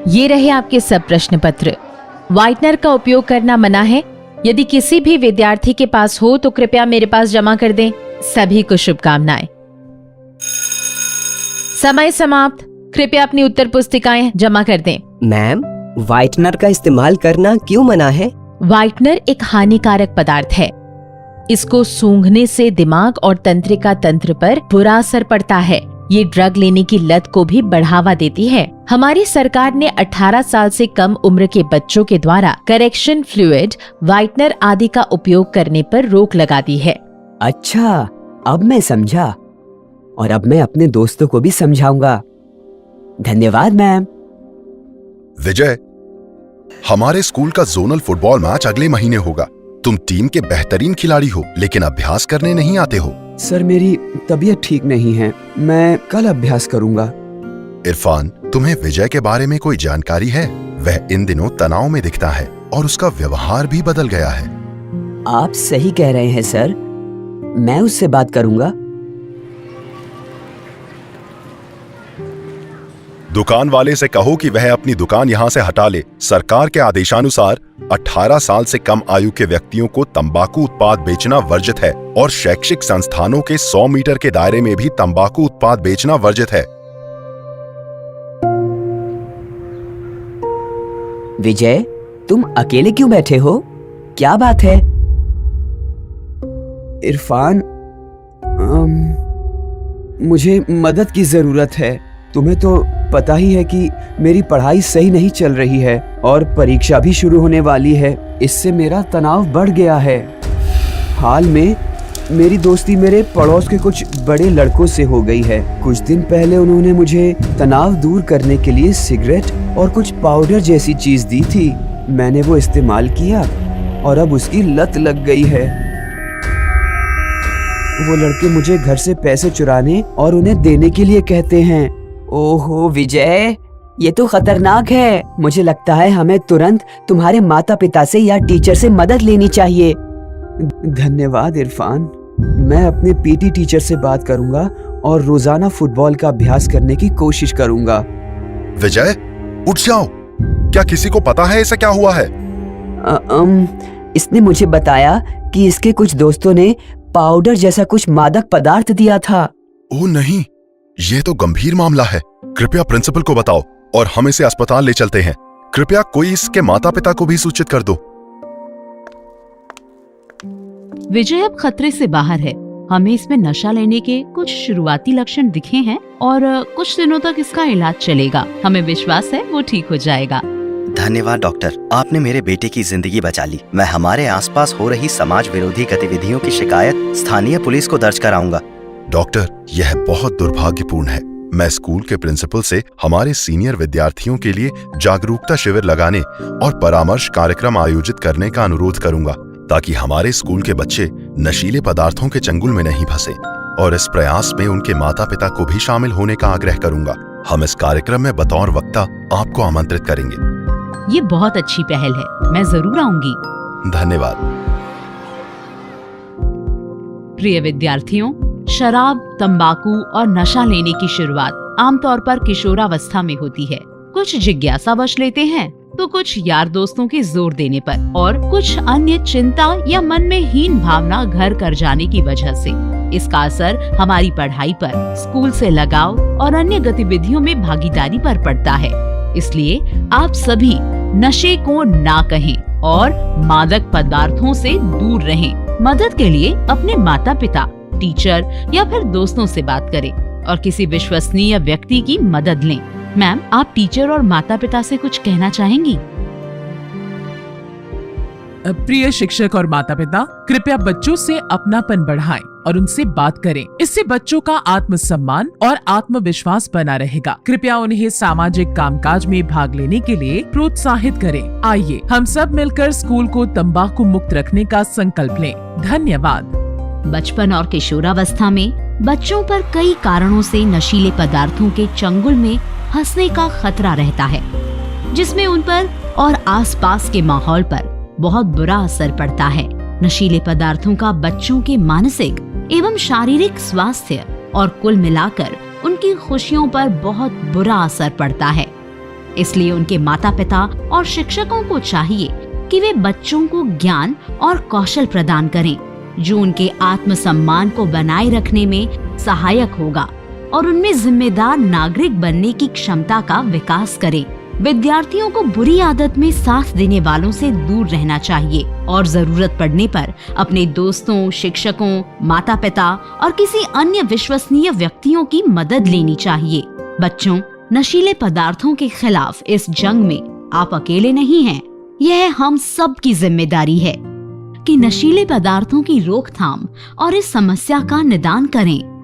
ये रहे आपके सब प्रश्न पत्र। व्हाइटनर का उपयोग करना मना है। यदि किसी भी विद्यार्थी के पास हो तो कृपया मेरे पास जमा कर दें। सभी को शुभकामनाएं। समय समाप्त। कृपया अपनी उत्तर पुस्तिकाएं जमा कर दें। मैम, व्हाइटनर का इस्तेमाल करना क्यों मना है? व्हाइटनर एक हानिकारक पदार्थ है। इसको सूंघने से दिमाग और तंत्रिका तंत्र पर बुरा असर पड़ता है। ये ड्रग लेने की लत को भी बढ़ावा देती है। हमारी सरकार ने 18 साल से कम उम्र के बच्चों के द्वारा करेक्शन फ्लूइड, व्हाइटनर आदि का उपयोग करने पर रोक लगा दी है। अच्छा, अब मैं समझा और अब मैं अपने दोस्तों को भी समझाऊंगा। धन्यवाद मैम। विजय, हमारे स्कूल का जोनल फुटबॉल मैच अगले महीने होगा। तुम टीम के बेहतरीन खिलाड़ी हो, लेकिन अभ्यास करने नहीं आते हो। सर, मेरी तबीयत ठीक नहीं है। मैं कल अभ्यास करूंगा। इरफान, तुम्हें विजय के बारे में कोई जानकारी है? वह इन दिनों तनाव में दिखता है और उसका व्यवहार भी बदल गया है। आप सही कह रहे हैं सर, मैं उससे बात करूंगा। दुकान वाले से कहो कि वह अपनी दुकान यहाँ से हटा ले। सरकार के आदेशानुसार 18 साल से कम आयु के व्यक्तियों को तंबाकू उत्पाद बेचना वर्जित है और शैक्षिक संस्थानों के 100 मीटर के दायरे में भी तंबाकू उत्पाद बेचना वर्जित है। विजय, तुम अकेले क्यों बैठे हो? क्या बात है? इरफान, मुझे मदद की जरूरत है। तुम्हें तो पता ही है कि मेरी पढ़ाई सही नहीं चल रही है और परीक्षा भी शुरू होने वाली है। इससे मेरा तनाव बढ़ गया है। हाल में मेरी दोस्ती मेरे पड़ोस के कुछ बड़े लड़कों से हो गई है। कुछ दिन पहले उन्होंने मुझे तनाव दूर करने के लिए सिगरेट और कुछ पाउडर जैसी चीज दी थी। मैंने वो इस्तेमाल किया और अब उसकी लत लग गई है। वो लड़के मुझे घर से पैसे चुराने और उन्हें देने के लिए कहते हैं। ओहो विजय, ये तो खतरनाक है। मुझे लगता है हमें तुरंत तुम्हारे माता पिता से या टीचर से मदद लेनी चाहिए। धन्यवाद इरफान। मैं अपने पीटी टीचर से बात करूंगा और रोजाना फुटबॉल का अभ्यास करने की कोशिश करूंगा। विजय, उठ जाओ। क्या किसी को पता है इसे क्या हुआ है? इसने मुझे बताया कि इसके कुछ दोस्तों ने पाउडर जैसा कुछ मादक पदार्थ दिया था। ओह नहीं, ये तो गंभीर मामला है। कृपया प्रिंसिपल को बताओ और हम इसे अस्पताल ले चलते हैं। कृपया कोई इसके माता पिता को भी सूचित कर दो। विजय अब खतरे से बाहर है। हमें इसमें नशा लेने के कुछ शुरुआती लक्षण दिखे हैं और कुछ दिनों तक इसका इलाज चलेगा। हमें विश्वास है वो ठीक हो जाएगा। धन्यवाद डॉक्टर, आपने मेरे बेटे की जिंदगी बचा ली। मैं हमारे आसपास हो रही समाज विरोधी गतिविधियों की शिकायत स्थानीय पुलिस को दर्ज कराऊंगा। डॉक्टर, यह बहुत दुर्भाग्यपूर्ण है। मैं स्कूल के प्रिंसिपल से हमारे सीनियर विद्यार्थियों के लिए जागरूकता शिविर लगाने और परामर्श कार्यक्रम आयोजित करने का अनुरोध करूंगा, ताकि हमारे स्कूल के बच्चे नशीले पदार्थों के चंगुल में नहीं फंसे। और इस प्रयास में उनके माता पिता को भी शामिल होने का आग्रह करूंगा। हम इस कार्यक्रम में बतौर वक्ता आपको आमंत्रित करेंगे। ये बहुत अच्छी पहल है, मैं जरूर आऊंगी। धन्यवाद। प्रिय विद्यार्थियों, शराब, तंबाकू और नशा लेने की शुरुआत आमतौर पर किशोरावस्था में होती है। कुछ जिज्ञासावश लेते हैं तो कुछ यार दोस्तों के जोर देने पर और कुछ अन्य चिंता या मन में हीन भावना घर कर जाने की वजह से। इसका असर हमारी पढ़ाई पर, स्कूल से लगाव और अन्य गतिविधियों में भागीदारी पर पड़ता है। इसलिए आप सभी नशे को ना कहें और मादक पदार्थों से दूर रहें। मदद के लिए अपने माता पिता, टीचर या फिर दोस्तों से बात करें और किसी विश्वसनीय व्यक्ति की मदद लें। मैम, आप टीचर और माता पिता से कुछ कहना चाहेंगी? प्रिय शिक्षक और माता पिता, कृपया बच्चों से अपनापन बढ़ाएं और उनसे बात करें। इससे बच्चों का आत्मसम्मान और आत्मविश्वास बना रहेगा। कृपया उन्हें सामाजिक कामकाज में भाग लेने के लिए प्रोत्साहित करें। आइए हम सब मिलकर स्कूल को तंबाकू मुक्त रखने का संकल्प लें। धन्यवाद। बचपन और किशोरावस्था में बच्चों पर कई कारणों से नशीले पदार्थों के चंगुल में फंसने का खतरा रहता है, जिसमें उन पर और आसपास के माहौल पर बहुत बुरा असर पड़ता है। नशीले पदार्थों का बच्चों के मानसिक एवं शारीरिक स्वास्थ्य और कुल मिलाकर उनकी खुशियों पर बहुत बुरा असर पड़ता है। इसलिए उनके माता पिता और शिक्षकों को चाहिए कि वे बच्चों को ज्ञान और कौशल प्रदान करें जो उनके आत्मसम्मान को बनाए रखने में सहायक होगा और उनमें जिम्मेदार नागरिक बनने की क्षमता का विकास करें। विद्यार्थियों को बुरी आदत में साथ देने वालों से दूर रहना चाहिए और जरूरत पड़ने पर अपने दोस्तों, शिक्षकों, माता पिता और किसी अन्य विश्वसनीय व्यक्तियों की मदद लेनी चाहिए। बच्चों, नशीले पदार्थों के खिलाफ इस जंग में आप अकेले नहीं हैं। यह हम सब की जिम्मेदारी है कि नशीले पदार्थों की रोकथाम और इस समस्या का निदान करें।